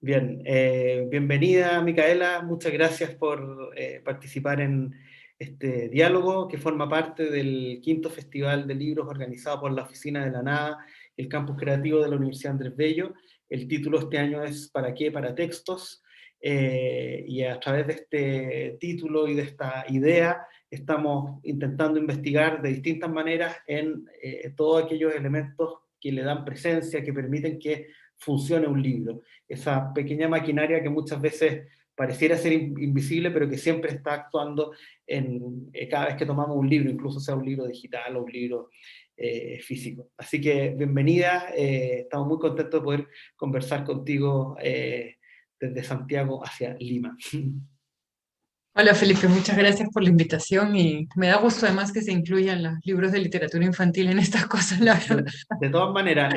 Bien, bienvenida Micaela, muchas gracias por participar en este diálogo que forma parte del quinto Festival de Libros organizado por la Oficina de la Nada, el Campus Creativo de la Universidad Andrés Bello. El título este año es ¿Para qué? Para textos. Y a través de este título y de esta idea estamos intentando investigar de distintas maneras en todos aquellos elementos que le dan presencia, que permiten que funcione un libro, esa pequeña maquinaria que muchas veces pareciera ser invisible, pero que siempre está actuando cada vez que tomamos un libro, incluso sea un libro digital o un libro físico. Así que bienvenida, estamos muy contentos de poder conversar contigo desde Santiago hacia Lima. Hola Felipe, muchas gracias por la invitación y me da gusto además que se incluyan los libros de literatura infantil en estas cosas, la verdad. De todas maneras,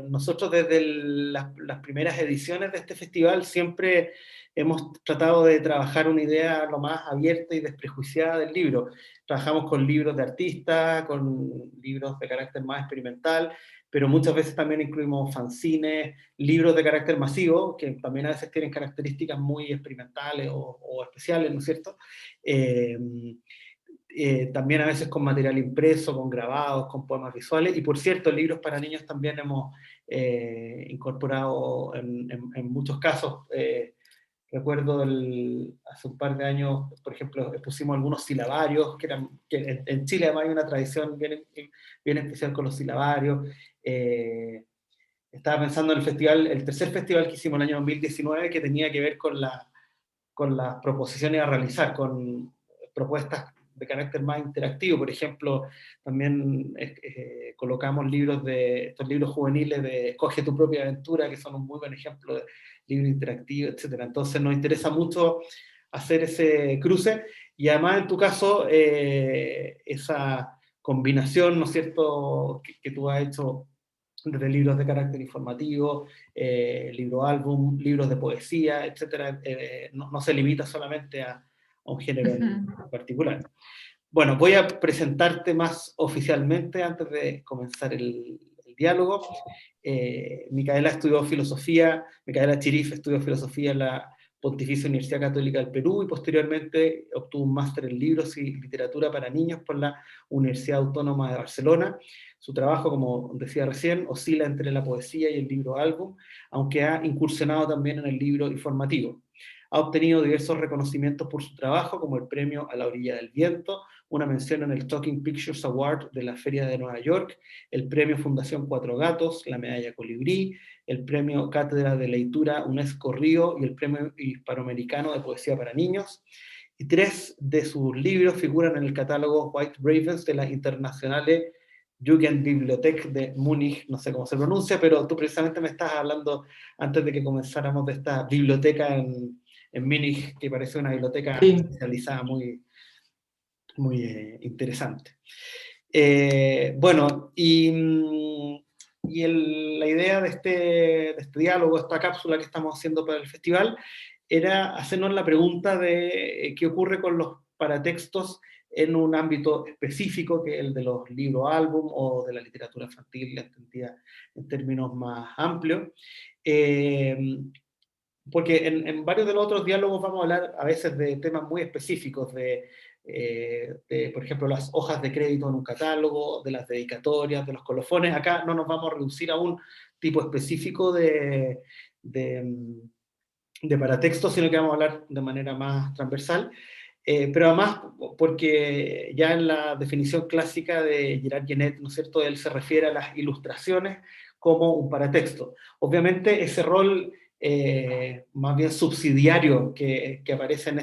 nosotros desde las primeras ediciones de este festival siempre hemos tratado de trabajar una idea lo más abierta y desprejuiciada del libro. Trabajamos con libros de artistas, con libros de carácter más experimental, pero muchas veces también incluimos fanzines, libros de carácter masivo, que también a veces tienen características muy experimentales o especiales, ¿no es cierto? Eh, También a veces con material impreso, con grabados, con poemas visuales, y por cierto, libros para niños también hemos incorporado en muchos casos. Recuerdo hace un par de años, por ejemplo, expusimos algunos silabarios, que en Chile además hay una tradición bien especial con los silabarios. Estaba pensando en el tercer festival que hicimos el año 2019, que tenía que ver con las proposiciones a realizar, con propuestas de carácter más interactivo. Por ejemplo, también colocamos estos libros juveniles de Escoge tu propia aventura, que son un muy buen ejemplo de libro interactivo, etc. Entonces nos interesa mucho hacer ese cruce, y además en tu caso, esa combinación, ¿no es cierto?, que tú has hecho desde libros de carácter informativo, libro álbum, libros de poesía, etcétera, no se limita solamente a un género en particular. Bueno, voy a presentarte más oficialmente antes de comenzar el diálogo. Micaela Chirif estudió filosofía en la Pontificia Universidad Católica del Perú y posteriormente obtuvo un máster en libros y literatura para niños por la Universidad Autónoma de Barcelona. Su trabajo, como decía recién, oscila entre la poesía y el libro álbum, aunque ha incursionado también en el libro informativo. Ha obtenido diversos reconocimientos por su trabajo, como el premio A la orilla del viento, una mención en el Talking Pictures Award de la Feria de Nueva York, el premio Fundación Cuatro Gatos, la medalla Colibrí, el premio Cátedra de Leitura UNESCO Río y el premio Hispanoamericano de Poesía para Niños. Y 3 de sus libros figuran en el catálogo White Ravens de la Internationale Jugendbibliothek de Múnich, no sé cómo se pronuncia, pero tú precisamente me estás hablando antes de que comenzáramos de esta biblioteca en Múnich, que parece una biblioteca Sí. especializada muy interesante. Bueno, la idea de este diálogo, esta cápsula que estamos haciendo para el festival, era hacernos la pregunta de qué ocurre con los paratextos en un ámbito específico, que es el de los libros álbum o de la literatura infantil, entendida en términos más amplios. Porque en varios de los otros diálogos vamos a hablar a veces de temas muy específicos, por ejemplo, las hojas de crédito en un catálogo, de las dedicatorias, de los colofones. Acá no nos vamos a reducir a un tipo específico de, de paratexto, sino que vamos a hablar de manera más transversal. Pero además, porque ya en la definición clásica de Gerard Genet, ¿no es cierto?, él se refiere a las ilustraciones como un paratexto. Obviamente ese rol más bien subsidiario que aparece en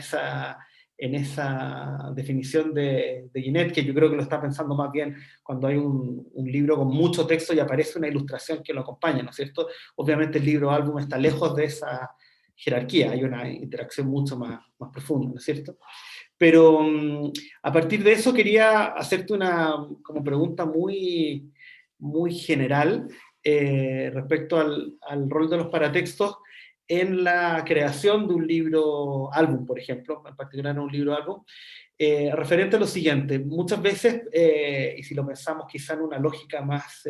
esa definición de Genet, que yo creo que lo está pensando más bien cuando hay un libro con mucho texto y aparece una ilustración que lo acompaña, ¿no es cierto? Obviamente el libro álbum está lejos de esa jerarquía, hay una interacción mucho más profunda, ¿no es cierto? Pero a partir de eso quería hacerte una como pregunta muy general respecto al rol de los paratextos en la creación de un libro álbum, por ejemplo, en particular en un libro álbum, referente a lo siguiente. Muchas veces, y si lo pensamos quizá en una lógica más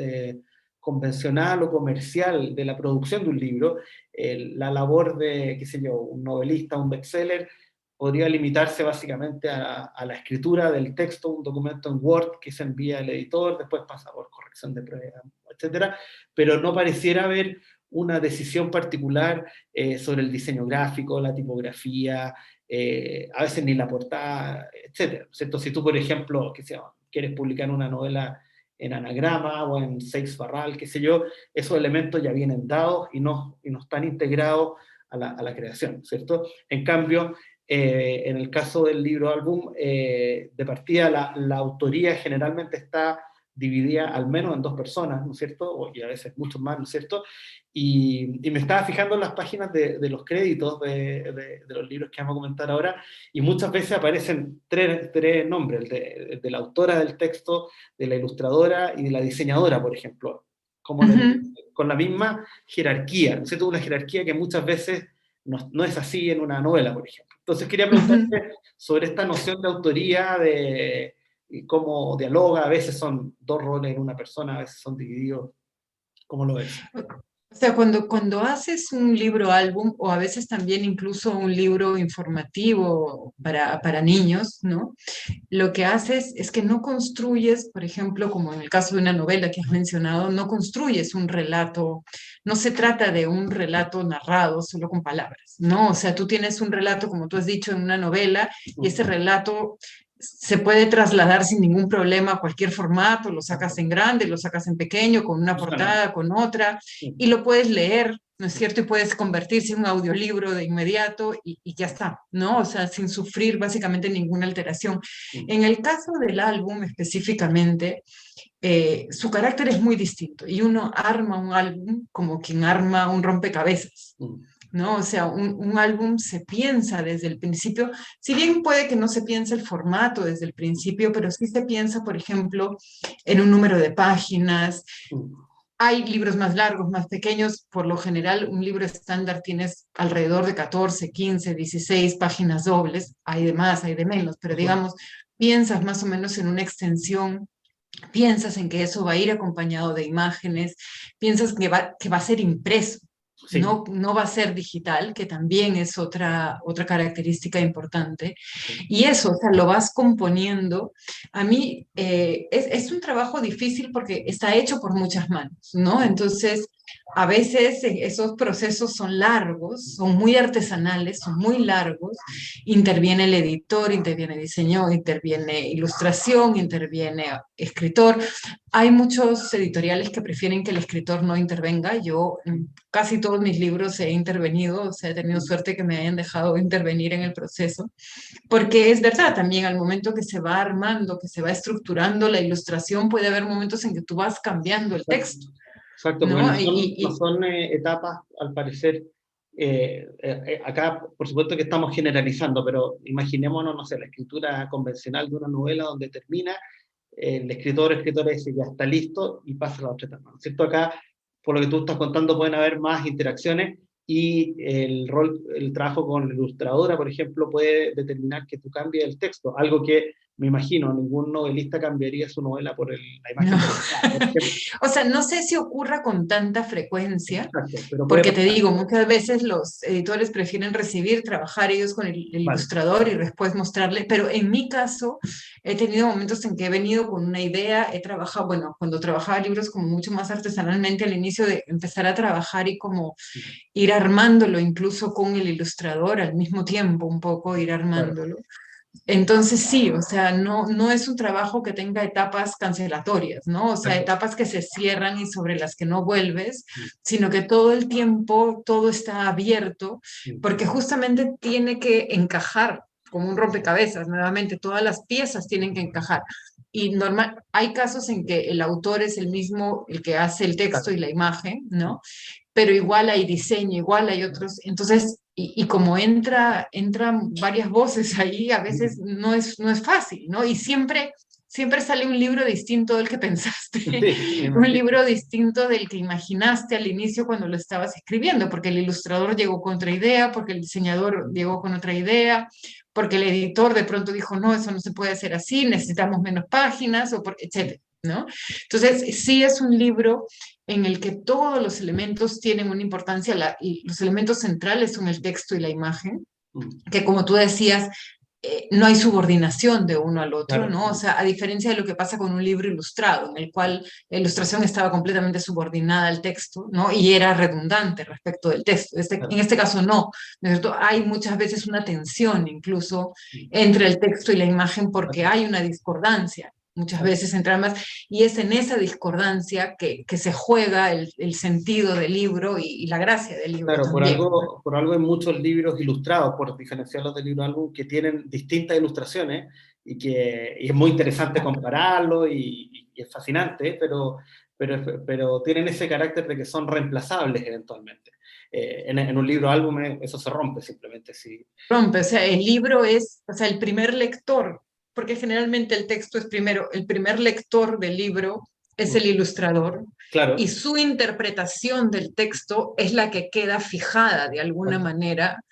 convencional o comercial de la producción de un libro, la labor de, qué sé yo, un novelista, un bestseller, podría limitarse básicamente a la escritura del texto, un documento en Word que se envía al editor, después pasa por corrección de pruebas, etcétera, pero no pareciera haber una decisión particular sobre el diseño gráfico, la tipografía, a veces ni la portada, etcétera, ¿cierto? Si tú, por ejemplo, que sea, quieres publicar una novela en anagrama o en Seix Barral, qué sé yo, esos elementos ya vienen dados y no están integrados a la creación, ¿cierto? En cambio, en el caso del libro álbum, de partida la autoría generalmente está dividida al menos en dos personas, ¿no es cierto? Y a veces muchos más, ¿no es cierto? Y me estaba fijando en las páginas de los créditos de los libros que vamos a comentar ahora, y muchas veces aparecen tres nombres, de la autora del texto, de la ilustradora y de la diseñadora, por ejemplo, como con la misma jerarquía, ¿no es cierto? Una jerarquía que muchas veces no es así en una novela, por ejemplo. Entonces quería preguntarte sobre esta noción de autoría, de cómo dialoga, a veces son dos roles en una persona, a veces son divididos. ¿Cómo lo ves? O sea, cuando haces un libro álbum o a veces también incluso un libro informativo para niños, ¿no? Lo que haces es que no construyes, por ejemplo, como en el caso de una novela que has mencionado, no construyes un relato, no se trata de un relato narrado solo con palabras, ¿no? O sea, tú tienes un relato, como tú has dicho, en una novela y ese relato se puede trasladar sin ningún problema a cualquier formato, lo sacas en grande, lo sacas en pequeño, con una portada, con otra, y lo puedes leer, ¿no es cierto? Y puedes convertirse en un audiolibro de inmediato y ya está, ¿no? O sea, sin sufrir básicamente ninguna alteración. En el caso del álbum específicamente, su carácter es muy distinto y uno arma un álbum como quien arma un rompecabezas. ¿No? O sea, un álbum se piensa desde el principio, si bien puede que no se piense el formato desde el principio, pero sí se piensa, por ejemplo, en un número de páginas. Hay libros más largos, más pequeños. Por lo general, un libro estándar tienes alrededor de 14, 15, 16 páginas dobles. Hay de más, hay de menos, pero digamos, piensas más o menos en una extensión, piensas en que eso va a ir acompañado de imágenes, piensas que va a ser impreso. Sí. No va a ser digital, que también es otra característica importante. Y eso, o sea, lo vas componiendo. A mí es un trabajo difícil porque está hecho por muchas manos, ¿no? Entonces, a veces esos procesos son largos, son muy artesanales, son muy largos. Interviene el editor, interviene diseño, interviene ilustración, interviene escritor. Hay muchos editoriales que prefieren que el escritor no intervenga. Yo en casi todos mis libros he intervenido, o sea, he tenido suerte que me hayan dejado intervenir en el proceso, porque es verdad, también al momento que se va armando, que se va estructurando la ilustración, puede haber momentos en que tú vas cambiando el texto. Exacto, ¿no? porque no son etapas, al parecer, acá por supuesto que estamos generalizando, pero imaginémonos, no sé, la escritura convencional de una novela donde termina, el escritor o escritora dice ya está listo y pasa a la otra etapa, ¿no es cierto? Acá, por lo que tú estás contando, pueden haber más interacciones y el trabajo con la ilustradora, por ejemplo, puede determinar que tú cambies el texto, algo que me imagino, ningún novelista cambiaría su novela por la imagen. No. O sea, no sé si ocurra con tanta frecuencia, exacto, pero porque te digo, muchas veces los editores prefieren recibir, trabajar ellos con el ilustrador y después mostrarle, pero en mi caso he tenido momentos en que he venido con una idea, he trabajado, bueno, cuando trabajaba libros como mucho más artesanalmente al inicio de empezar a trabajar y como ir armándolo incluso con el ilustrador al mismo tiempo, un poco ir armándolo. Claro. Entonces sí, o sea, no es un trabajo que tenga etapas cancelatorias, ¿no? O sea, etapas que se cierran y sobre las que no vuelves, sino que todo el tiempo todo está abierto, porque justamente tiene que encajar como un rompecabezas, nuevamente, todas las piezas tienen que encajar. Y hay casos en que el autor es el mismo, el que hace el texto y la imagen, ¿no? Pero igual hay diseño, igual hay otros, entonces, y como entran varias voces ahí, a veces no es fácil, ¿no? Y siempre sale un libro distinto del que pensaste, un libro distinto del que imaginaste al inicio cuando lo estabas escribiendo, porque el ilustrador llegó con otra idea, porque el diseñador llegó con otra idea, porque el editor de pronto dijo, no, eso no se puede hacer así, necesitamos menos páginas, etc. ¿no? Entonces, sí es un libro en el que todos los elementos tienen una importancia, y los elementos centrales son el texto y la imagen, Mm, que como tú decías, no hay subordinación de uno al otro, claro, ¿no? O mm, sea, a diferencia de lo que pasa con un libro ilustrado, en el cual la ilustración estaba completamente subordinada al texto, ¿no? Y era redundante respecto del texto. En claro, este caso no, ¿no es cierto? Hay muchas veces una tensión incluso mm, entre el texto y la imagen porque exacto, hay una discordancia muchas exacto. veces entre ambas, y es en esa discordancia que se juega el sentido del libro y la gracia del libro Claro, también. por algo hay muchos libros ilustrados, por diferenciarlos del libro álbum, que tienen distintas ilustraciones y es muy interesante compararlo y es fascinante, pero tienen ese carácter de que son reemplazables eventualmente. En un libro álbum eso se rompe simplemente. Sí. Rompe, o sea, el libro es, o sea, el primer lector, porque generalmente el texto es primero, el primer lector del libro es el Mm, ilustrador y claro, su interpretación del texto es la que queda fijada de alguna exacto. manera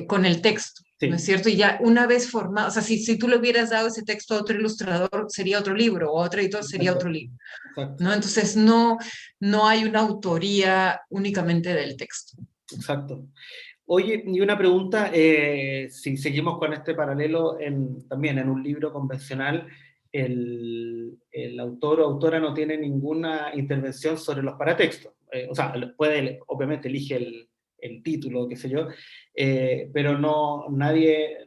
con el texto, ¿no es Sí, cierto? Y ya una vez formado, o sea, si tú le hubieras dado ese texto a otro ilustrador, sería otro libro, o a otro editor sería exacto, otro libro, exacto. ¿no? Entonces no hay una autoría únicamente del texto. Exacto. Oye, y una pregunta, si seguimos con este paralelo también en un libro convencional, el autor o autora no tiene ninguna intervención sobre los paratextos. O sea, obviamente elige el título, qué sé yo, pero no, nadie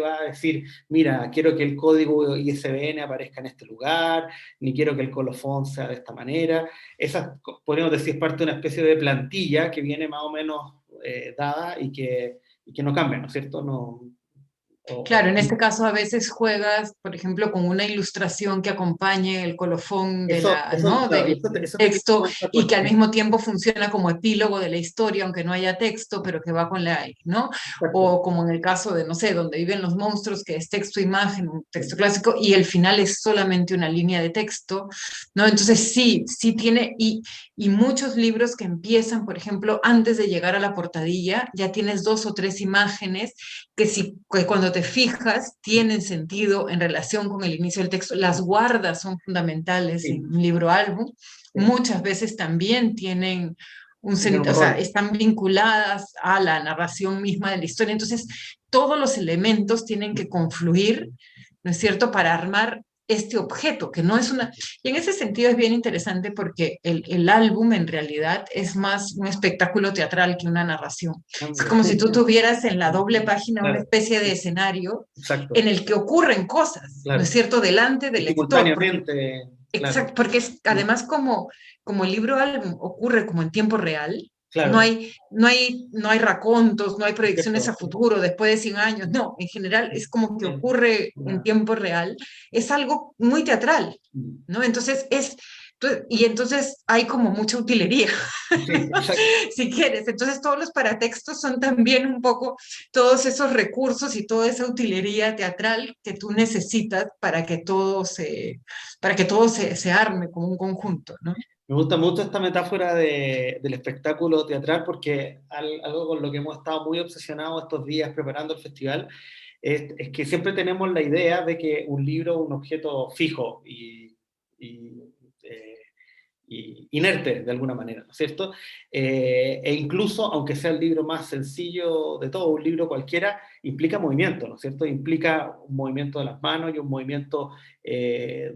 va a decir, mira, quiero que el código ISBN aparezca en este lugar, ni quiero que el colofón sea de esta manera. Esa, podríamos decir, es parte de una especie de plantilla que viene más o menos dada y que no cambia, ¿no es cierto? No, Claro, en este caso a veces juegas, por ejemplo, con una ilustración que acompañe el colofón de ¿no? claro, del eso te quería texto comentar y que al porque, mismo tiempo funciona como epílogo de la historia, aunque no haya texto, pero que va con ¿no? exacto, O como en el caso de, no sé, donde viven los monstruos, que es texto imagen, un texto sí, clásico, y el final es solamente una línea de texto, ¿no? Entonces sí tiene, y muchos libros que empiezan, por ejemplo, antes de llegar a la portadilla, ya tienes dos o tres imágenes que cuando te fijas tienen sentido en relación con el inicio del texto. Las guardas son fundamentales en sí, un libro álbum. sí, Muchas veces también tienen tienen un o sea, rol. están vinculadas a la narración misma de la historia. Entonces, todos los elementos tienen que confluir, ¿no es cierto?, para armar este objeto, que no es una... Y en ese sentido es bien interesante porque el álbum en realidad es más un espectáculo teatral que una narración. Ah, Es mira. como si tú tuvieras en la doble página una Claro, especie de escenario exacto, en el que ocurren cosas, ¿no es claro. cierto?, delante Y del lector, porque, simultáneamente, claro, exacto, porque es, además como el libro álbum ocurre como en tiempo real, claro, no hay racontos, no hay es proyecciones a cierto. futuro, después de 100 años, no, en general es como que Sí, ocurre en una- tiempo real, es algo muy teatral, ¿no? Entonces y entonces hay como mucha utilería, sí, exacto. si quieres. Entonces todos los paratextos son también un poco todos esos recursos y toda esa utilería teatral que tú necesitas para que todo se arme como un conjunto, ¿no? Me gusta mucho esta metáfora del espectáculo teatral porque algo con lo que hemos estado muy obsesionados estos días preparando el festival es que siempre tenemos la idea de que un libro es un objeto fijo y, eh, y inerte de alguna manera, ¿no es cierto? E incluso, aunque sea el libro más sencillo de todo, un libro cualquiera, implica movimiento, ¿no es cierto? Implica un movimiento de las manos y un movimiento eh,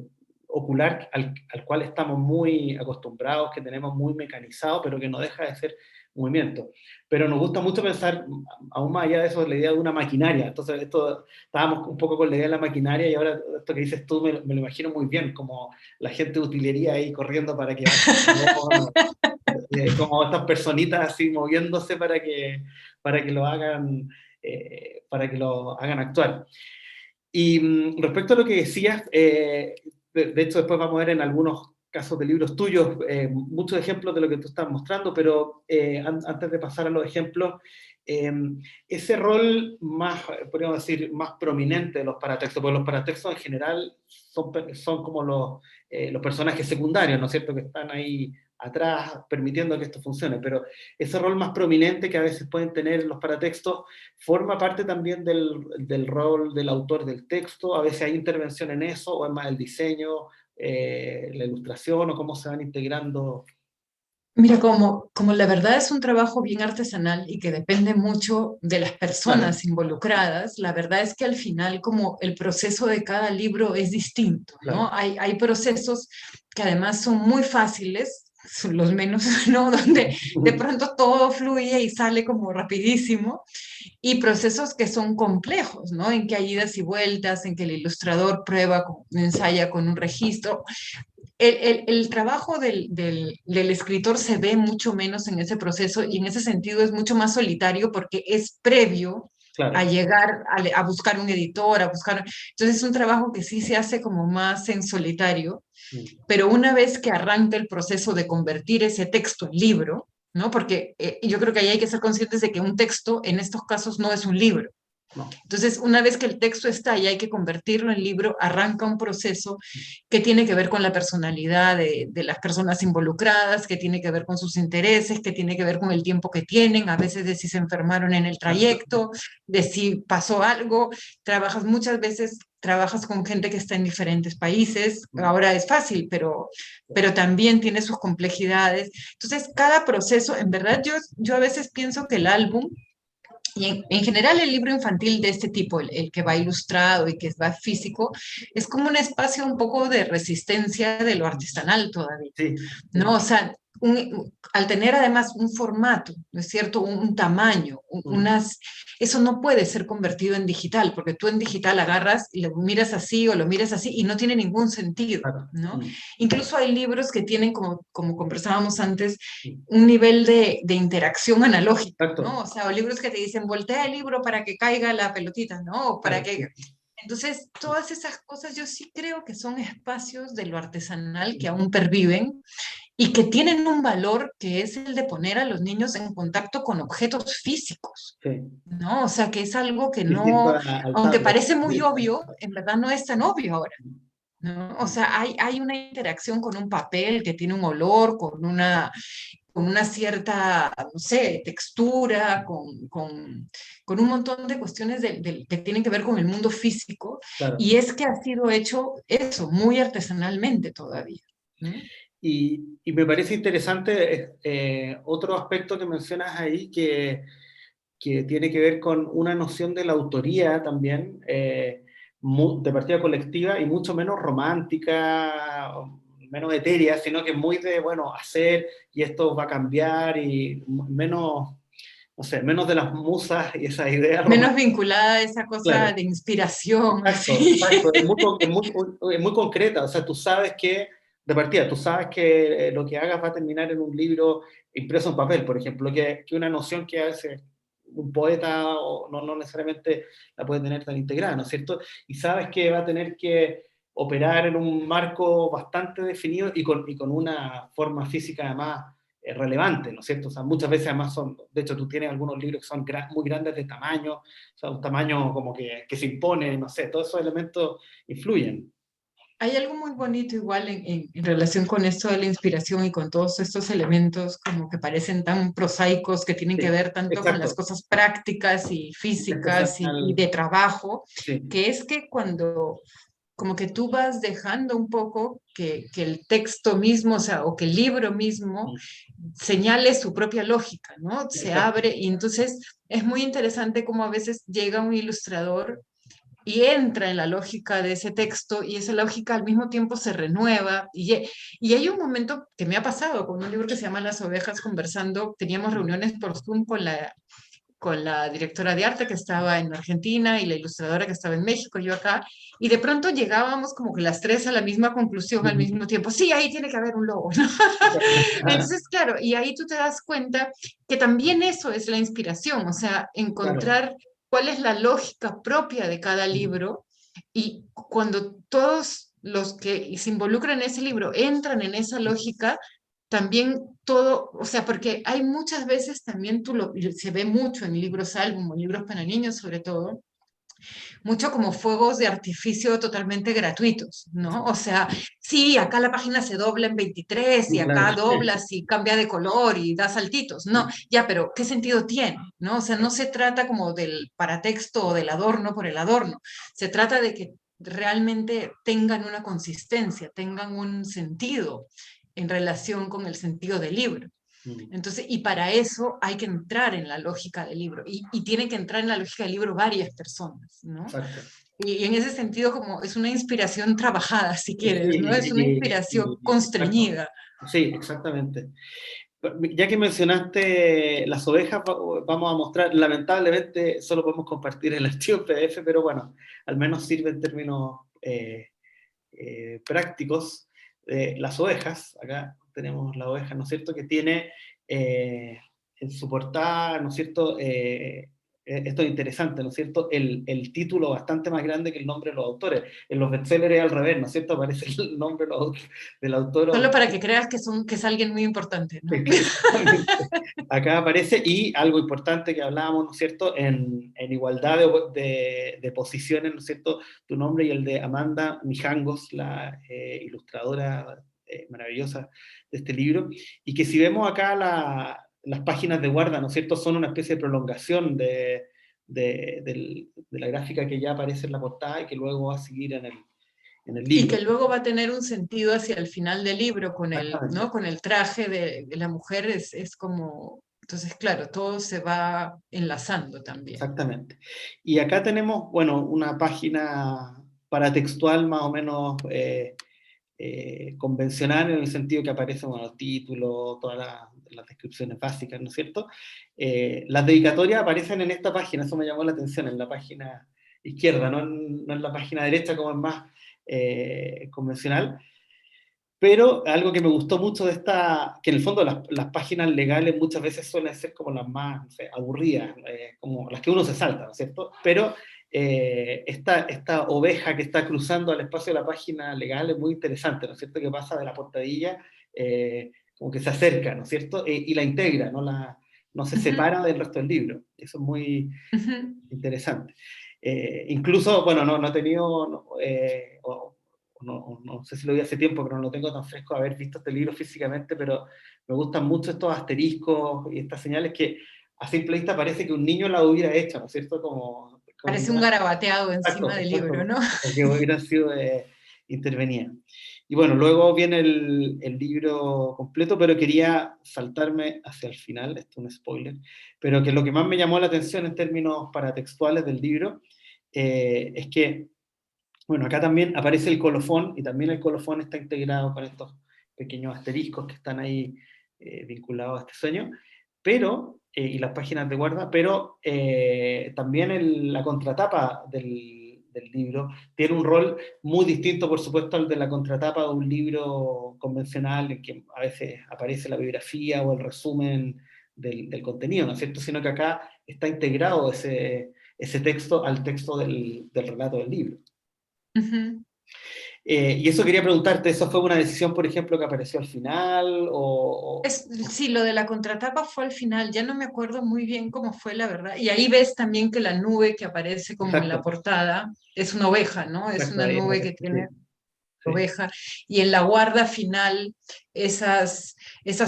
ocular al cual estamos muy acostumbrados, que tenemos muy mecanizado, pero que no deja de ser movimiento. Pero nos gusta mucho pensar, aún más allá de eso, la idea de una maquinaria. Entonces, estábamos un poco con la idea de la maquinaria y ahora esto que dices tú me lo imagino muy bien, como la gente de utilería ahí corriendo para que vaya como estas personitas así moviéndose para que lo hagan, para que lo hagan actuar. Y respecto a lo que decías, de hecho después vamos a ver en algunos casos de libros tuyos muchos ejemplos de lo que tú estás mostrando, pero antes de pasar a los ejemplos, eh, ese rol más, podríamos decir, más prominente de los paratextos, porque los paratextos en general son como los personajes secundarios, ¿no es cierto?, que están ahí atrás permitiendo que esto funcione, pero ese rol más prominente que a veces pueden tener los paratextos forma parte también del rol del autor del texto, a veces hay intervención en eso, o es más el diseño, la ilustración o cómo se van integrando? Mira, como la verdad es un trabajo bien artesanal y que depende mucho de las Claro, personas involucradas, la verdad es que al final como el proceso de cada libro es distinto, claro. ¿no? Hay procesos que además son muy fáciles, son los menos, ¿no? Donde de pronto todo fluye y sale como rapidísimo, y procesos que son complejos, ¿no? En que hay idas y vueltas, en que el ilustrador prueba, ensaya con un registro. El trabajo del escritor se ve mucho menos en ese proceso y en ese sentido es mucho más solitario porque es previo a Claro. llegar a buscar un editor, a buscar... Entonces es un trabajo que sí se hace como más en solitario, Mm. pero una vez que arranca el proceso de convertir ese texto en libro, ¿no? Porque yo creo que ahí hay que ser conscientes de que un texto en estos casos no es un libro. No. Entonces, una vez que el texto está y hay que convertirlo en libro, arranca un proceso que tiene que ver con la personalidad de las personas involucradas, que tiene que ver con sus intereses, que tiene que ver con el tiempo que tienen, a veces de si se enfermaron en el Exacto. trayecto, de si pasó algo. Trabajas muchas veces, trabajas con gente que está en diferentes países. Mm. Ahora es fácil, pero también tiene sus complejidades. Entonces, cada proceso, en verdad, yo a veces pienso que el álbum y en general el libro infantil de este tipo, el que va ilustrado y que va físico, es como un espacio un poco de resistencia de lo artesanal todavía, Sí, ¿no? sí. O sea, al tener además un formato, ¿no es cierto? Un tamaño, Mm. eso no puede ser convertido en digital, porque tú en digital agarras y lo miras así o lo miras así y no tiene ningún sentido, Claro. ¿no? Mm. Incluso hay libros que tienen, como conversábamos antes, Mm. un nivel de interacción analógica, ¿no? Exacto. O sea, o libros que te dicen, voltea el libro para que caiga la pelotita, ¿no? O para Claro, que... sí. Entonces, todas esas cosas yo sí creo que son espacios de lo artesanal que Mm. aún perviven y que tienen un valor que es el de poner a los niños en contacto con objetos físicos, Sí. ¿no? O sea, que es algo que Distinto no, al aunque tablet. parece muy Sí. obvio, en verdad no es tan obvio ahora, ¿no? O Mm. sea, hay una interacción con un papel que tiene un olor, con una cierta, no sé, textura, con un montón de cuestiones que tienen que ver con el mundo físico, Claro. y es que ha sido hecho eso, muy artesanalmente todavía, ¿no? Y me parece interesante otro aspecto que mencionas ahí que tiene que ver con una noción de la autoría también, de partida colectiva y mucho menos romántica, menos etérea, sino que muy de, bueno, hacer y esto va a cambiar y menos, no sé, menos de las musas y esas ideas Menos románticas. vinculada a esa cosa Claro, de inspiración, exacto, así. exacto. Es muy concreta, o sea, tú sabes que, de partida, tú sabes que lo que hagas va a terminar en un libro impreso en papel, por ejemplo, que una noción que hace un poeta o no necesariamente la puede tener tan integrada, ¿no es cierto? Y sabes que va a tener que operar en un marco bastante definido y con una forma física además relevante, ¿no es cierto? O sea, muchas veces además de hecho tú tienes algunos libros que son muy grandes de tamaño, o sea, un tamaño como que se impone, no sé, todos esos elementos influyen. Hay algo muy bonito igual en relación con esto de la inspiración y con todos estos elementos como que parecen tan prosaicos, que tienen que Sí, ver tanto con las exacto. cosas prácticas y físicas y Artesanal, de trabajo, sí. que es que cuando como que tú vas dejando un poco que el texto mismo, o sea, o que el libro mismo Mm. señale su propia lógica, ¿no? Se Exacto. abre y entonces es muy interesante cómo a veces llega un ilustrador y entra en la lógica de ese texto y esa lógica al mismo tiempo se renueva. Y hay un momento que me ha pasado con un libro que se llama Las ovejas conversando, teníamos reuniones por Zoom con la directora de arte que estaba en Argentina y la ilustradora que estaba en México, yo acá, y de pronto llegábamos como que las tres a la misma conclusión al mismo tiempo, sí, ahí tiene que haber un lobo, ¿no? Entonces, claro, y ahí tú te das cuenta que también eso es la inspiración, o sea, Claro. encontrar cuál es la lógica propia de cada libro y cuando todos los que se involucran en ese libro entran en esa lógica, también todo, o sea, porque hay muchas veces también y se ve mucho en libros álbum o libros para niños sobre todo, mucho como fuegos de artificio totalmente gratuitos, ¿no? O sea, sí, acá la página se dobla en 23 y Claro. acá doblas y cambia de color y da saltitos. No, ya, pero ¿qué sentido tiene? ¿No? O sea, no se trata como del paratexto o del adorno por el adorno. Se trata de que realmente tengan una consistencia, tengan un sentido en relación con el sentido del libro. Mm. Entonces, y para eso hay que entrar en la lógica del libro, y tienen que entrar en la lógica del libro varias personas, ¿no? Exacto. Y en ese sentido, como es una inspiración trabajada, si Sí, quieres, ¿no? Es una inspiración exacto. constreñida. Sí, exactamente. Ya que mencionaste las ovejas, vamos a mostrar, lamentablemente solo podemos compartir el archivo en PDF, pero bueno, al menos sirve en términos prácticos. Las ovejas, acá tenemos la oveja, ¿no es cierto?, que tiene en su portada, ¿no es cierto?, esto es interesante, ¿no es cierto?, el título bastante más grande que el nombre de los autores. En los bestsellers es al revés, ¿no es cierto?, aparece el nombre del autor. Solo para que creas que es alguien muy importante, ¿no? Exactamente. Acá aparece, y algo importante que hablábamos, ¿no es cierto?, en igualdad de posiciones, ¿no es cierto?, tu nombre y el de Amanda Mijangos, la ilustradora maravillosa de este libro, y que si vemos acá las páginas de guarda, ¿no es cierto?, son una especie de prolongación de la gráfica que ya aparece en la portada y que luego va a seguir en el Y libro. que luego va a tener un sentido hacia el final del libro con el, ¿no? Exactamente. Con el traje de la mujer, es como, entonces, claro, todo se va enlazando también. Exactamente. Y acá tenemos, bueno, una página paratextual más o menos convencional, en el sentido que aparecen, bueno, el título, todas las descripciones básicas, ¿no es cierto? Las dedicatorias aparecen en esta página, eso me llamó la atención, en la página izquierda, no en la página derecha como es más convencional. Pero algo que me gustó mucho de esta, que en el fondo las páginas legales muchas veces suelen ser como las más, no sé, aburridas, como las que uno se salta, ¿no es cierto? Pero esta oveja que está cruzando al espacio de la página legal es muy interesante, ¿no es cierto? Que pasa de la portadilla, como que se acerca, ¿no es cierto? Y la integra, no se Ujú, separa del resto del libro. Eso es muy ujú. interesante. Incluso, bueno, no he tenido, no sé si lo vi hace tiempo, pero no lo tengo tan fresco haber visto este libro físicamente, pero me gustan mucho estos asteriscos y estas señales que a simple vista parece que un niño la hubiera hecho, ¿no es cierto? Como Parece un garabateado encima exacto, del libro, exacto, ¿no? porque hubiera sido intervenida. Y bueno, luego viene el libro completo, pero quería saltarme hacia el final, esto es un spoiler, pero que lo que más me llamó la atención en términos paratextuales del libro es que, bueno, acá también aparece el colofón, y también el colofón está integrado con estos pequeños asteriscos que están ahí vinculados a este sueño, pero, y las páginas de guarda, pero también la contratapa del libro tiene un rol muy distinto, por supuesto, al de la contratapa de un libro convencional, en que a veces aparece la biografía o el resumen del contenido, ¿no es cierto? Sino que acá está integrado ese texto al texto del relato del libro. Ujú. Y eso quería preguntarte, ¿eso fue una decisión, por ejemplo, que apareció al final? Sí, lo de la contratapa fue al final, ya no me acuerdo muy bien cómo fue la verdad. Y ahí ves también que la nube que aparece como en la Exacto, portada es una oveja, ¿no? Es exacto, una ahí nube que aparece, tiene sí, sí, oveja. Y en la guarda final, esas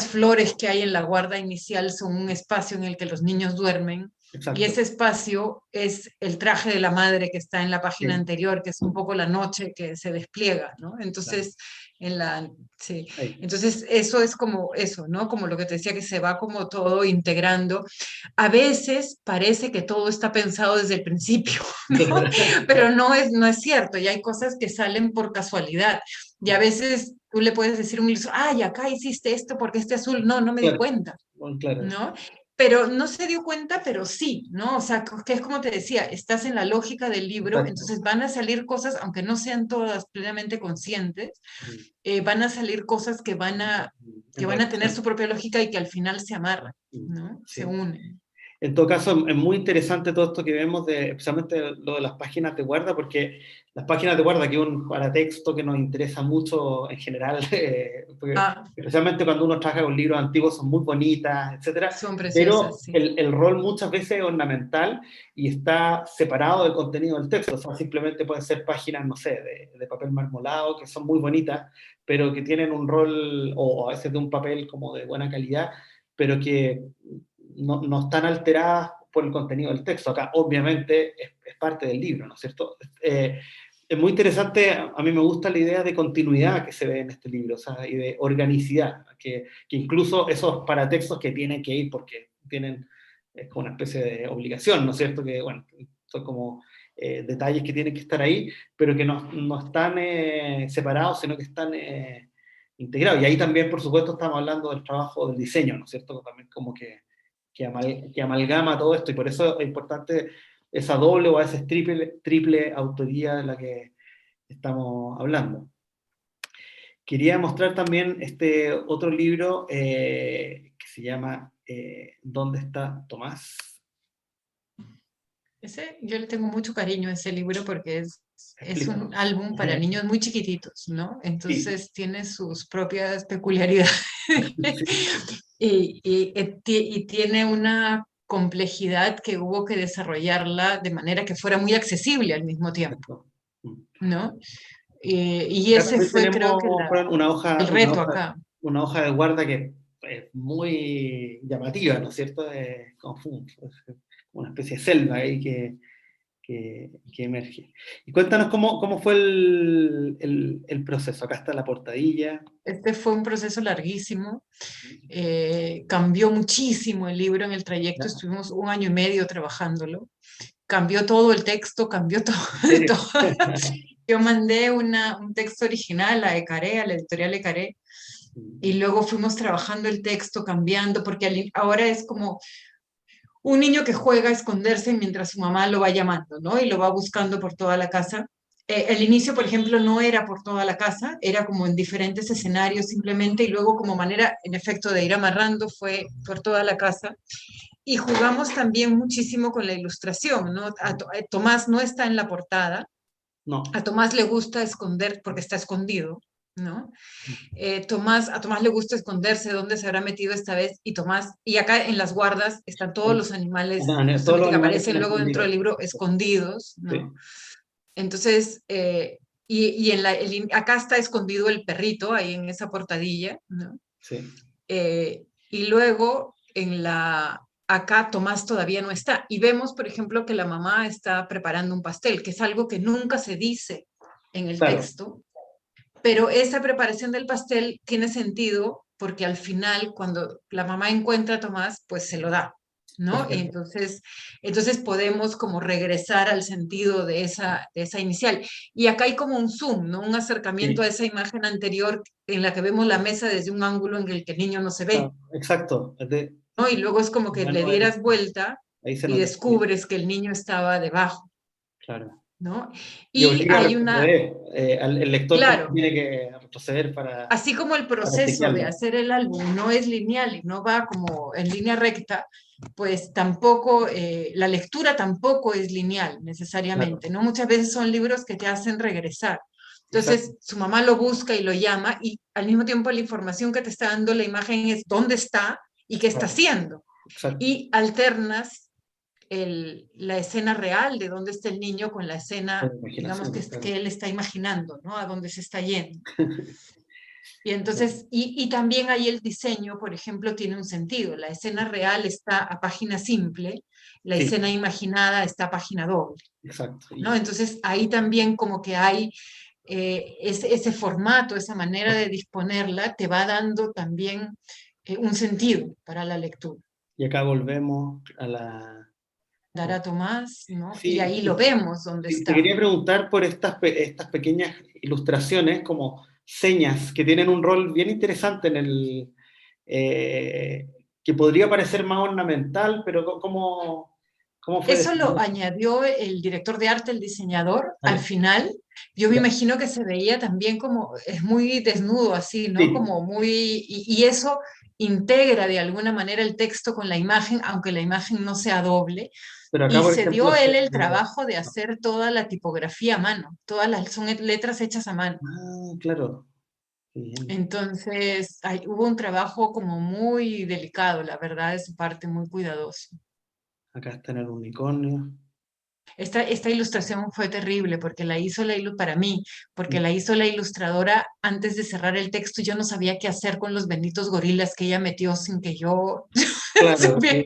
flores que hay en la guarda inicial son un espacio en el que los niños duermen. Y exacto, ese espacio es el traje de la madre que está en la página sí, anterior, que es un poco la noche que se despliega, ¿no? claro, Entonces, en la, sí. ahí. Entonces, eso es como eso, ¿no? Como lo que te decía, que se va como todo integrando. A veces parece que todo está pensado desde el principio, ¿no? Pero no es cierto, y hay cosas que salen por casualidad. Y a veces tú le puedes decir a un ilustrador, ay, acá hiciste esto porque este azul, no me di Claro, cuenta, bueno, claro, ¿no? Pero no se dio cuenta, pero sí, ¿no? O sea, que es como te decía, estás en la lógica del libro, exacto. entonces van a salir cosas, aunque no sean todas plenamente conscientes, Mm, van a salir cosas que En van a tener reacción. su propia lógica y que al final se amarran, Mm, ¿no? Se sí. unen. En todo caso, es muy interesante todo esto que vemos, especialmente lo de las páginas de guarda, porque las páginas de guarda, que es un paratexto que nos interesa mucho en general, porque Ah, especialmente cuando uno trabaja con libros antiguos, son muy bonitas, etcétera, son preciosas, pero sí. el rol muchas veces es ornamental y está separado del contenido del texto, o sea, simplemente pueden ser páginas, no sé, de papel marmolado, que son muy bonitas, pero que tienen un rol, o a veces de un papel como de buena calidad, pero que no están alteradas por el contenido del texto. Acá, obviamente, es parte del libro, ¿no es cierto? es muy interesante, a mí me gusta la idea de continuidad que se ve en este libro, o sea, y de organicidad, que incluso esos paratextos que tienen que ir porque tienen, es como una especie de obligación, ¿no es cierto? Que, bueno, son como detalles que tienen que estar ahí, pero que no están separados, sino que están integrados. Y ahí también, por supuesto, estamos hablando del trabajo del diseño, ¿no es cierto? También como que amalgama todo esto, y por eso es importante esa doble o a veces triple autoría de la que estamos hablando. Quería mostrar también este otro libro que se llama ¿Dónde está Tomás? Yo le tengo mucho cariño a ese libro porque es un Explícanos. álbum para niños muy chiquititos, ¿no? Sí, Entonces tiene sus propias peculiaridades sí, y tiene una complejidad que hubo que desarrollarla de manera que fuera muy accesible al mismo tiempo, exacto. ¿no? Y Acá ese también fue, creo que, tenemos, Fran, el reto acá. una hoja de guarda que es muy llamativa, ¿no es cierto? Es como una especie de selva ahí que emerge. Y cuéntanos cómo fue el proceso. Acá está la portadilla. Este fue un proceso larguísimo. Cambió muchísimo el libro en el trayecto, ¿Ya? estuvimos un año y medio trabajándolo. Cambió todo el texto, cambió todo, ¿En serio? todo. Yo mandé un texto original a Ecaré, a la editorial Ecaré, y luego fuimos trabajando el texto, cambiando, porque ahora es como un niño que juega a esconderse mientras su mamá lo va llamando, ¿no? Y lo va buscando por toda la casa. El inicio, por ejemplo, no era por toda la casa, era como en diferentes escenarios simplemente, y luego como manera, en efecto, de ir amarrando fue por toda la casa. Y jugamos también muchísimo con la ilustración, ¿no? Tomás no está en la portada, No. a Tomás le gusta esconder porque está escondido, ¿no? A Tomás le gusta esconderse dónde se habrá metido esta vez y acá en las guardas están todos los animales Todos los justamente que animales aparecen están luego dentro del escondidos. libro escondidos, Sí, ¿no? Entonces, acá está escondido el perrito ahí en esa portadilla, ¿no? sí. Y luego acá Tomás todavía no está. Y vemos, por ejemplo, que la mamá está preparando un pastel, que es algo que nunca se dice en el Claro. texto, pero esa preparación del pastel tiene sentido porque al final, cuando la mamá encuentra a Tomás, pues se lo da, ¿no? Perfecto. Entonces podemos como regresar al sentido de esa inicial. Y acá hay como un zoom, ¿no? Un acercamiento a Sí, esa imagen anterior en la que vemos la mesa desde un ángulo en el que el niño no se ve, claro, exacto. ¿no? Y luego es como que le Bueno, ahí, dieras vuelta ahí se y nos descubre. descubres que el niño estaba debajo, Claro. ¿no? Y Y obliga a hay una, retroceder. El lector también claro, tiene que retroceder así como el para proceso de chequearlo. hacer el álbum no es lineal y no va como en línea recta, pues tampoco, la lectura tampoco es lineal Claro. necesariamente, ¿no? Muchas veces son libros que te hacen regresar. Exacto. Entonces, su mamá lo busca y lo llama y al mismo tiempo la información que te está dando la imagen es dónde está y qué está Claro. haciendo. Exacto. Y alternas la escena real de dónde está el niño con la Con escena, digamos, imaginación. Claro. que él está imaginando, ¿no? A dónde se está yendo. Y entonces, y también ahí el diseño, por ejemplo, tiene un sentido. La escena real está a página simple, la Sí, escena imaginada está a página doble, exacto. ¿no? Entonces ahí también como que hay ese formato, esa manera de disponerla, te va dando también un sentido para la lectura. Y acá volvemos a la... Dar a Tomás, ¿no? Y Sí, ahí lo vemos donde sí, te está. quería preguntar por estas pequeñas ilustraciones como señas que tienen un rol bien interesante que podría parecer más ornamental, pero ¿cómo fue Eso lo decidido? añadió el director de arte, el diseñador, al Vale, final. Yo me ya. imagino que se veía también como, es muy desnudo así, ¿no? Sí, Como muy, y eso integra de alguna manera el texto con la imagen, aunque la imagen no sea doble. pero acá, Y por se dio ejemplo, él el trabajo de hacer toda la tipografía a mano, son letras hechas a mano. ah, claro, qué bien. Entonces, hubo un trabajo como muy delicado, la verdad, de su parte, muy cuidadoso. Acá está en el unicornio. Esta ilustración fue terrible porque la hizo para mí, porque Mm. la hizo la ilustradora antes de cerrar el texto y yo no sabía qué hacer con los benditos gorilas que ella metió sin que yo Claro, Súper.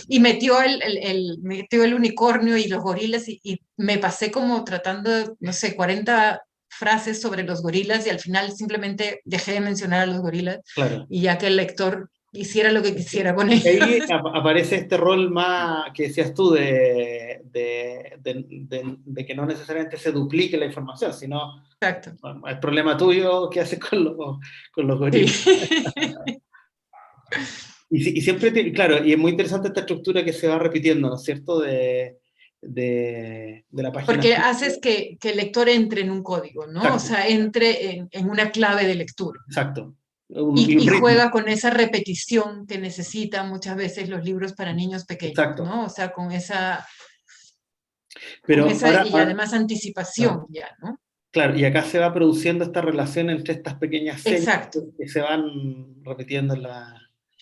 Y metió el unicornio y los gorilas y me pasé como tratando, no sé, 40 frases sobre los gorilas y al final simplemente dejé de mencionar a los gorilas claro. y ya que el lector hiciera lo que quisiera con ellos. Y ahí aparece este rol más que decías tú de que no necesariamente se duplique la información, sino Exacto. bueno, el problema tuyo que haces con los gorilas. Sí. Y siempre, claro, y es muy interesante esta estructura que se va repitiendo, ¿no es cierto? De la página. Porque haces que el lector entre en un código, ¿no? O Exacto, sea, entre en una clave de lectura. exacto. Y un Y ritmo, juega con esa repetición que necesitan muchas veces los libros para niños pequeños, exacto. ¿no? O sea, con Pero esa ahora, y además anticipación ya, ¿no? claro, y acá se va produciendo esta relación entre estas pequeñas señas Exacto, que se van repitiendo en la...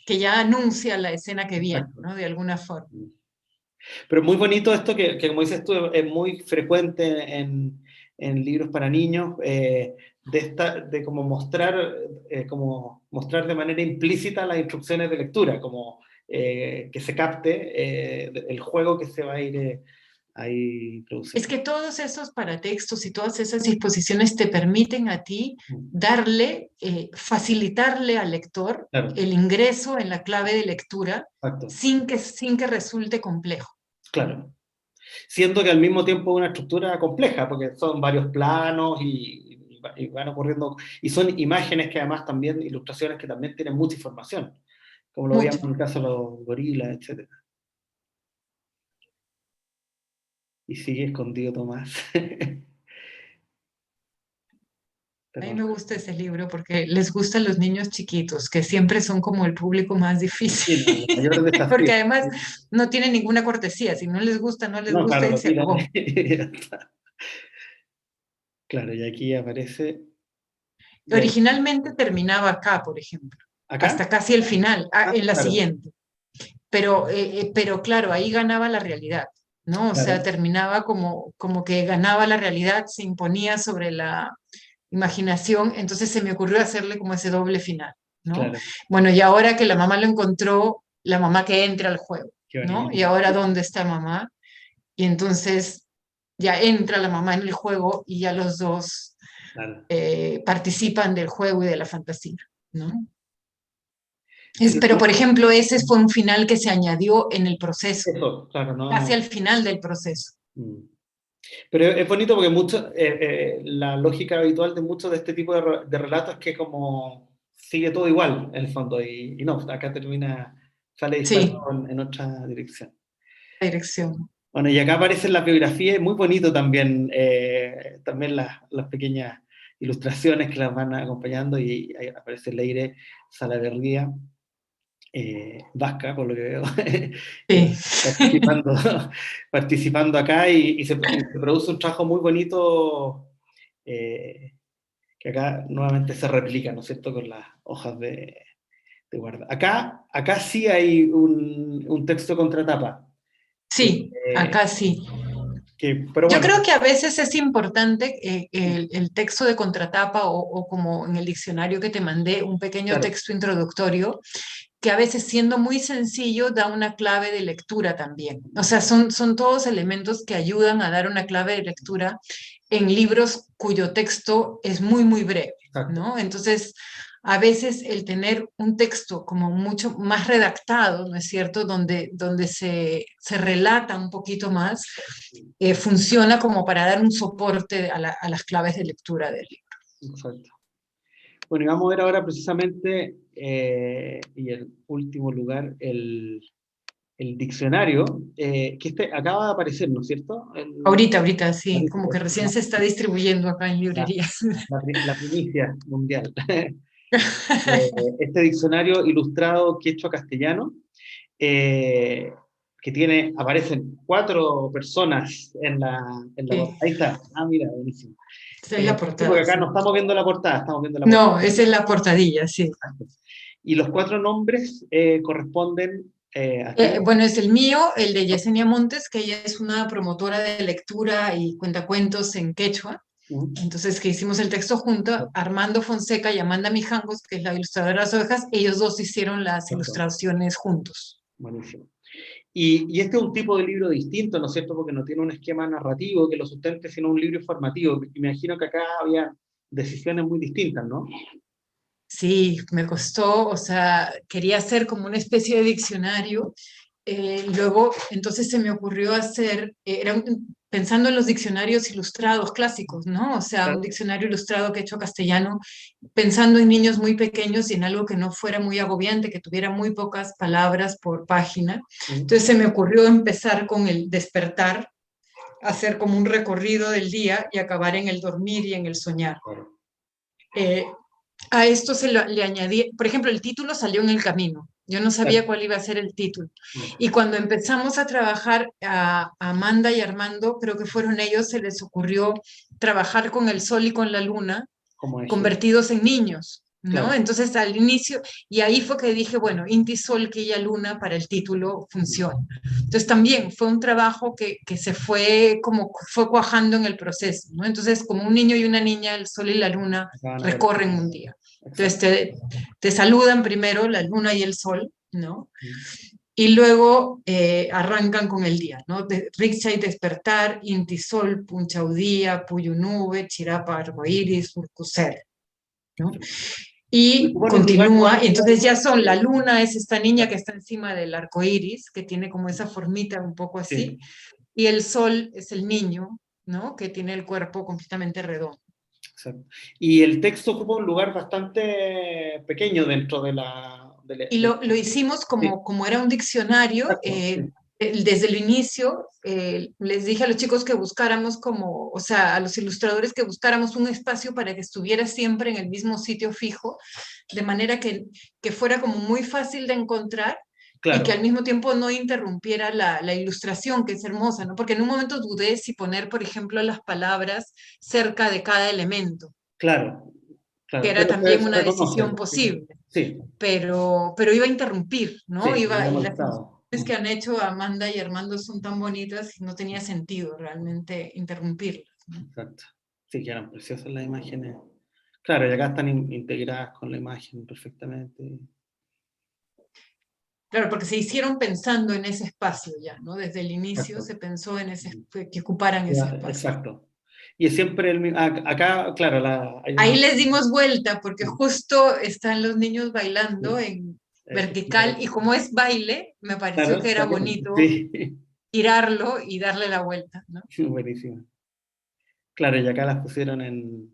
que ya anuncia la escena que viene, Exacto. ¿no? De alguna forma. Pero muy bonito esto que como dices tú, es muy frecuente en libros para niños, de como mostrar de manera implícita las instrucciones de lectura, como que se capte el juego que se va a ir ahí Es produciendo. que todos esos paratextos y todas esas disposiciones te permiten a ti darle, facilitarle al lector Claro, el ingreso en la clave de lectura exacto, sin que resulte complejo. claro. Siendo que al mismo tiempo es una estructura compleja, porque son varios planos y van ocurriendo, y son imágenes que además también, ilustraciones que también tienen mucha información, como lo Mucho. veíamos en el caso de los gorilas, etc. Y sigue escondido Tomás. A mí Perdón. me gusta ese libro porque les gustan los niños chiquitos, que siempre son como el público más Sí, difícil, no, el mayor porque desafío. además no tienen ninguna cortesía, si no les gusta, no les No, gusta claro, y lo se tiran. acabó. Y ya está. Claro, y aquí aparece. Ya, Originalmente terminaba acá, por ejemplo, ¿acá? hasta casi el final, Ah, en la claro, siguiente, pero claro, ahí ganaba la realidad, ¿no? O sea, claro, terminaba como que ganaba la realidad, se imponía sobre la imaginación, entonces se me ocurrió hacerle como ese doble final, ¿no? claro. Bueno, y ahora que la mamá lo encontró, la mamá que entra al juego, Qué ¿no? bonito. Y ahora, ¿dónde está mamá? Y entonces ya entra la mamá en el juego y ya los dos Claro. participan del juego y de la fantasía, ¿no? Sí, Pero, no, por ejemplo, ese fue un final que se añadió en el proceso, eso, claro, casi no. al final del proceso. Mm. Pero es bonito porque la lógica habitual de muchos de este tipo de relatos es que como sigue todo igual en el fondo y no, acá termina, sale Sí, disparado en otra dirección. la dirección. Bueno, y acá aparecen las biografías, muy bonito también, también las pequeñas ilustraciones que las van acompañando y ahí aparece Leire Salaverría, vasca, por lo que veo, Sí. participando, participando acá y se produce un trabajo muy bonito eh, que acá nuevamente se replica, ¿no es cierto?, con las hojas de guarda. Acá sí hay un texto contratapa, Sí, eh, acá sí. pero Yo bueno, creo que a veces es importante el texto de contratapa o como en el diccionario que te mandé, un pequeño claro, texto introductorio, que a veces siendo muy sencillo da una clave de lectura también. O sea, son todos elementos que ayudan a dar una clave de lectura en libros cuyo texto es muy, muy breve, exacto. ¿no? Entonces, a veces el tener un texto como mucho más redactado, ¿no es cierto?, donde se relata un poquito más, funciona como para dar un soporte a las claves de lectura del libro. Exacto. Bueno, y vamos a ver ahora precisamente, y en último lugar, el diccionario, que acaba de aparecer, ¿no es cierto? Ahorita, sí, como que recién La, se está distribuyendo acá en la- librerías. la primicia mundial. Este diccionario ilustrado quechua-castellano, eh, que aparecen 4 personas en la Sí, portada. Ahí está. Ah, mira, buenísimo. esa es la Sí, porque portada, acá sí. no estamos viendo la portada, estamos viendo la portada. No, esa es la portadilla, sí. Y los 4 nombres corresponden a quién. Bueno, es el mío, el de Yesenia Montes, que ella es una promotora de lectura y cuentacuentos en quechua. Ujú. Entonces, que hicimos el texto junto, Armando Fonseca y Amanda Mijangos, que es la ilustradora de las ovejas, ellos dos hicieron las Perfecto. ilustraciones juntos. Buenísimo. Y este es un tipo de libro distinto, ¿no es cierto? Porque no tiene un esquema narrativo que lo sustente, sino un libro informativo. Y me imagino que acá había decisiones muy distintas, ¿no? Sí, me costó, o sea, quería hacer como una especie de diccionario. Luego, entonces se me ocurrió hacer, pensando en los diccionarios ilustrados clásicos, ¿no? O sea, un Claro. diccionario ilustrado que he hecho castellano, pensando en niños muy pequeños y en algo que no fuera muy agobiante, que tuviera muy pocas palabras por página. Mm, Entonces se me ocurrió empezar con el despertar, hacer como un recorrido del día y acabar en el dormir y en el soñar. claro. Eh, a esto le añadí, por ejemplo, el título salió en el camino. Yo no sabía Claro. cuál iba a ser el título. Mm, Y cuando empezamos a trabajar, a Amanda y Armando, creo que fueron ellos, se les ocurrió trabajar con el sol y con la luna, como eje. convertidos en niños, ¿no? Claro. Entonces al inicio, y ahí fue que dije, bueno, Inti Sol, que ella Luna para el título Mm, funciona. Entonces también fue un trabajo que se fue como fue cuajando en el proceso, ¿no? Entonces como un niño y una niña, el sol y la luna acaban a ver. recorren un día. Entonces Exacto. te saludan primero la luna y el sol, ¿no? Mm, Y luego arrancan con el día, ¿no? Riksha y despertar, Inti Sol, Punchaudía, Puyu Nube, Chirapa Arcoiris, Urcuser, ¿no? y Y ocupan un lugar, continúa, y entonces ya son, la luna es esta niña que está encima del arco iris, que tiene como esa formita un poco así, sí, y el sol es el niño, ¿no? Que tiene el cuerpo completamente redondo. exacto. Y el texto ocupa un lugar bastante pequeño dentro de la... Y lo hicimos sí, como era un diccionario, exacto, sí. desde el inicio les dije a los chicos que buscáramos como, o sea, a los ilustradores que buscáramos un espacio para que estuviera siempre en el mismo sitio fijo, de manera que fuera como muy fácil de encontrar y que al Claro, mismo tiempo no interrumpiera la ilustración, que es hermosa, ¿no? Porque en un momento dudé si poner, por ejemplo, las palabras cerca de cada elemento, claro, que claro, era pero se, también se una reconoce. decisión Sí, posible, sí, pero iba a interrumpir, ¿no? sí, Iba, hubiera y las molestado. ilustraciones que han hecho Amanda y Armando son tan bonitas y no tenía sentido realmente interrumpirlas, ¿no? Exacto. Sí, quedan preciosas las imágenes. Claro, y acá están integradas con la imagen perfectamente. Claro, porque se hicieron pensando en ese espacio ya, ¿no? Desde el inicio Exacto. se pensó en ese, que ocuparan ese espacio. Exacto. Y es siempre el mismo. Acá, claro, hay Ahí una. les dimos vuelta porque justo están los niños bailando Sí, en claro, vertical y como es baile, me pareció claro, que era bonito sí, girarlo y darle la vuelta, ¿no? buenísimo. Claro, y acá las pusieron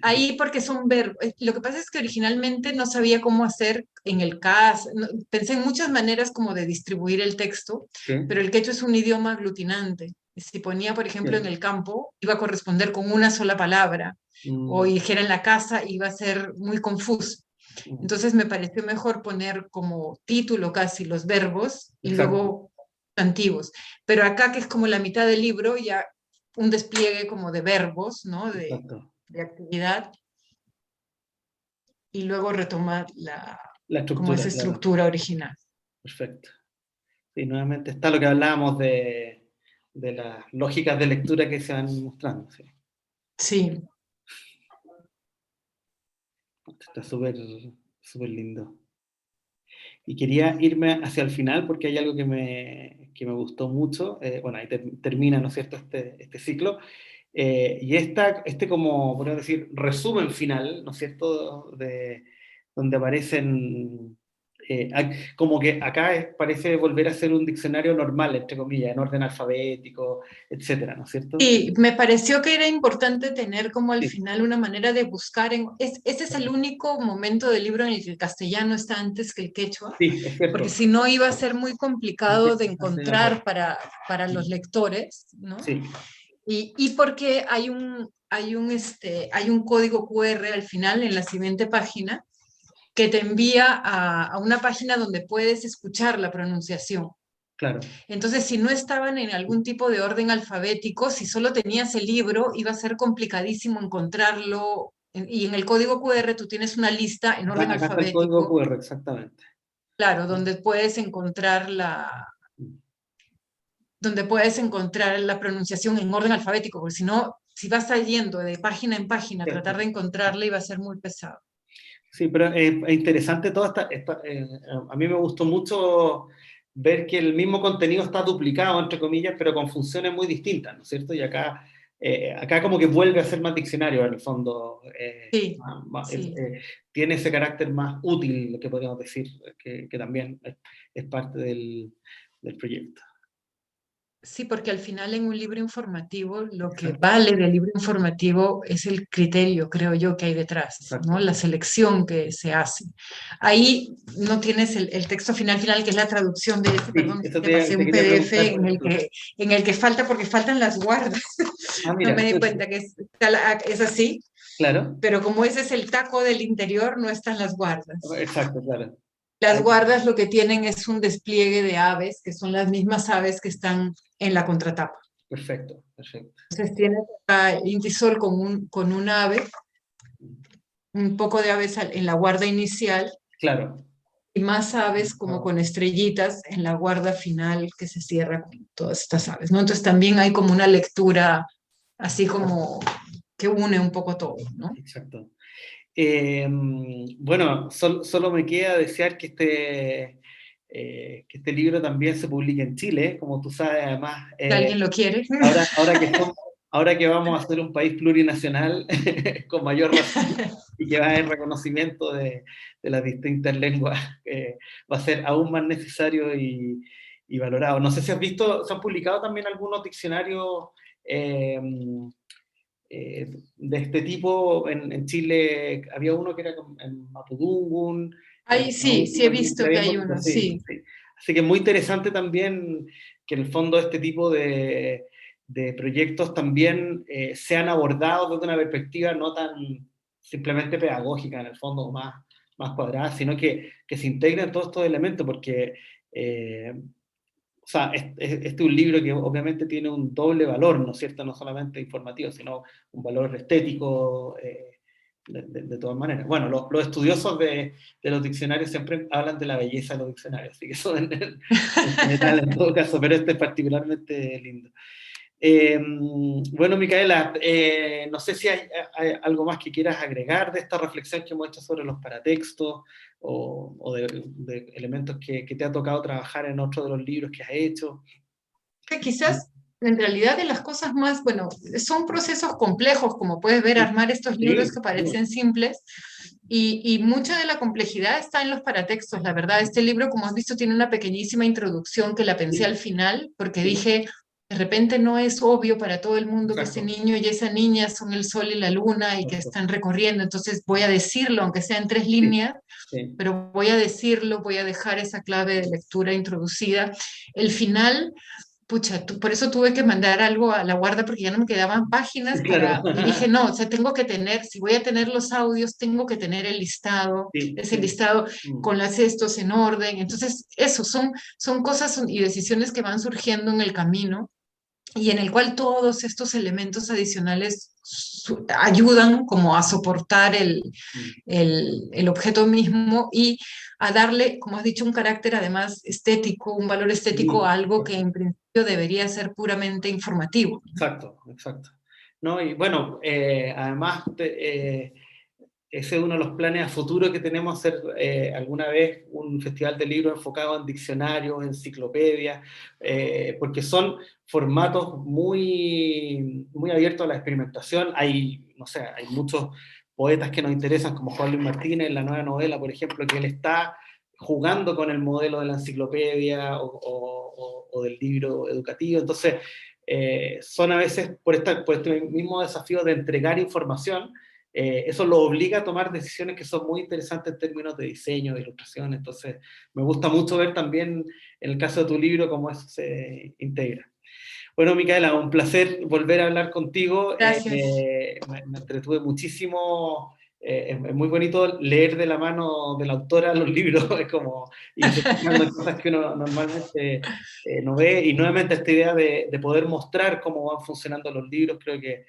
Ahí porque son verbos. Lo que pasa es que originalmente no sabía cómo hacer en el CAS. Pensé en muchas maneras como de distribuir el texto, pero sí, el quechua es un idioma aglutinante. Si ponía, por ejemplo, en sí. el campo, iba a corresponder con una sola palabra, o Mm, dijera en la casa, iba a ser muy confuso. mm, Entonces me pareció mejor poner como título casi los verbos y exacto, luego sustantivos. Pero acá, que es como la mitad del libro, ya un despliegue como de verbos, ¿no? exacto. De actividad y luego retomar La como estructura, esa claro. estructura original. Perfecto. Y nuevamente está lo que hablábamos de las lógicas de lectura que se van mostrando. Sí. Sí, Está súper, súper lindo. Y quería irme hacia el final porque hay algo que me gustó mucho. Bueno, ahí termina, ¿no es cierto?, este ciclo. Y como, podemos decir, resumen final, ¿no es cierto?, donde aparecen, como que acá parece volver a ser un diccionario normal, entre comillas, en orden alfabético, etcétera, ¿no es cierto? sí, me pareció que era importante tener como al Sí, final una manera de buscar. Ese es el único momento del libro en el que el castellano está antes que el quechua, sí, es porque cierto. si no iba a ser muy complicado de Estoy de acuerdo. encontrar para los lectores, ¿no? Sí, Y porque hay un código QR al final en la siguiente página que te envía a una página donde puedes escuchar la pronunciación. claro. Entonces, si no estaban en algún tipo de orden alfabético, si solo tenías el libro, iba a ser complicadísimo encontrarlo. Y en el código QR tú tienes una lista en orden Acá está el código alfabético, QR, exactamente. claro, donde puedes encontrar la pronunciación en orden alfabético, porque si no, si vas yendo de página en página a tratar de encontrarla, iba a ser muy pesado. Sí, pero es interesante toda a mí me gustó mucho ver que el mismo contenido está duplicado, entre comillas, pero con funciones muy distintas, ¿no es cierto? Y acá como que vuelve a ser más diccionario, en el fondo. Sí, sí. Tiene ese carácter más útil, lo que podríamos decir, que también es parte del proyecto. Sí, porque al final en un libro informativo lo que Exacto, vale del libro informativo es el criterio, creo yo, que hay detrás, ¿no? exacto. La selección que se hace. Ahí no tienes el texto final, que es la traducción de este, Sí, perdón, eso te pasé te un quería PDF preguntar por eso. en el que falta, porque faltan las guardas. Ah, No mira, me di cuenta que es así, claro, pero como ese es el taco del interior, no están las guardas. exacto, claro. Las Ahí, guardas lo que tienen es un despliegue de aves, que son las mismas aves que están en la contratapa. perfecto, perfecto. Entonces tienes a Intisol con un ave, un poco de aves en la guarda inicial Claro. y más aves como Ah, con estrellitas en la guarda final que se cierra con todas estas aves, ¿no? Entonces también hay como una lectura así como que une un poco todo, ¿no? exacto. Eh, bueno, solo me queda desear que este libro también se publique en Chile, como tú sabes, además, Si alguien lo quiere. ahora que vamos a ser un país plurinacional, con mayor razón, y que va a haber reconocimiento de las distintas lenguas, va a ser aún más necesario y valorado. No sé si has visto, se han publicado también algunos diccionarios eh, de este tipo. En Chile había uno que era en Mapudungun, Ay, la sí, sí he última que visto que hay traemos, uno, sí, sí. sí. Así que es muy interesante también que en el fondo este tipo de proyectos también sean abordados desde una perspectiva no tan simplemente pedagógica, en el fondo más cuadrada, sino que se integren todos estos elementos, porque o sea, este es un libro que obviamente tiene un doble valor, ¿no es cierto? No solamente informativo, sino un valor estético, de todas maneras. Bueno, los estudiosos de los diccionarios siempre hablan de la belleza de los diccionarios, así que eso en general en todo caso, pero este es particularmente lindo. Bueno, Micaela, no sé si hay algo más que quieras agregar de esta reflexión que hemos hecho sobre los paratextos o de elementos que te ha tocado trabajar en otro de los libros que has hecho. Que quizás en realidad de las cosas más, bueno, son procesos complejos, como puedes ver, armar estos libros Sí, que sí, parecen simples, y mucha de la complejidad está en los paratextos, la verdad. Este libro, como has visto, tiene una pequeñísima introducción que la pensé al sí, final, porque sí, dije, de repente no es obvio para todo el mundo que ese exacto, niño y esa niña son el sol y la luna y que exacto. están recorriendo, entonces voy a decirlo, aunque sea en tres Sí, líneas, sí, pero voy a decirlo, voy a dejar esa clave de lectura introducida. El final, pucha, por eso tuve que mandar algo a la guarda porque ya no me quedaban páginas claro. y dije, no, o sea, tengo que tener, si voy a tener los audios, tengo que tener el listado, Sí, ese sí. listado Mm, con las estos en orden. Entonces, eso son cosas y decisiones que van surgiendo en el camino y en el cual todos estos elementos adicionales ayudan como a soportar mm, el objeto mismo y a darle, como has dicho, un carácter además estético, un valor estético a sí, algo que en principio debería ser puramente informativo. exacto, exacto. No, y bueno, además, ese es uno de los planes a futuro que tenemos, hacer alguna vez un festival de libros enfocado en diccionarios, enciclopedias, porque son formatos muy abiertos a la experimentación. Hay, no sé, hay muchos poetas que nos interesan, como Juan Luis Martínez, en la nueva novela, por ejemplo, que él está jugando con el modelo de la enciclopedia o del libro educativo. Entonces, son a veces, por este mismo desafío de entregar información, eso lo obliga a tomar decisiones que son muy interesantes en términos de diseño, de ilustración. Entonces, me gusta mucho ver también, en el caso de tu libro, cómo eso se integra. Bueno, Micaela, un placer volver a hablar contigo. Gracias. Me entretuve muchísimo. Es muy bonito leer de la mano de la autora los libros, es como ir fijando en cosas que uno normalmente no ve. Y nuevamente esta idea de poder mostrar cómo van funcionando los libros, creo que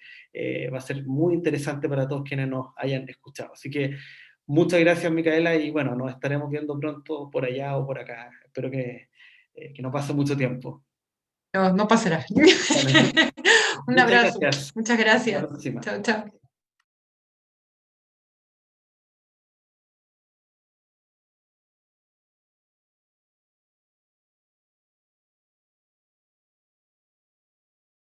va a ser muy interesante para todos quienes nos hayan escuchado. Así que muchas gracias, Micaela, y bueno, nos estaremos viendo pronto por allá o por acá. Espero que no pase mucho tiempo. No, no pasará. Vale. Un Muchas abrazo. gracias. Muchas Hasta la gracias. próxima. Chao, chao.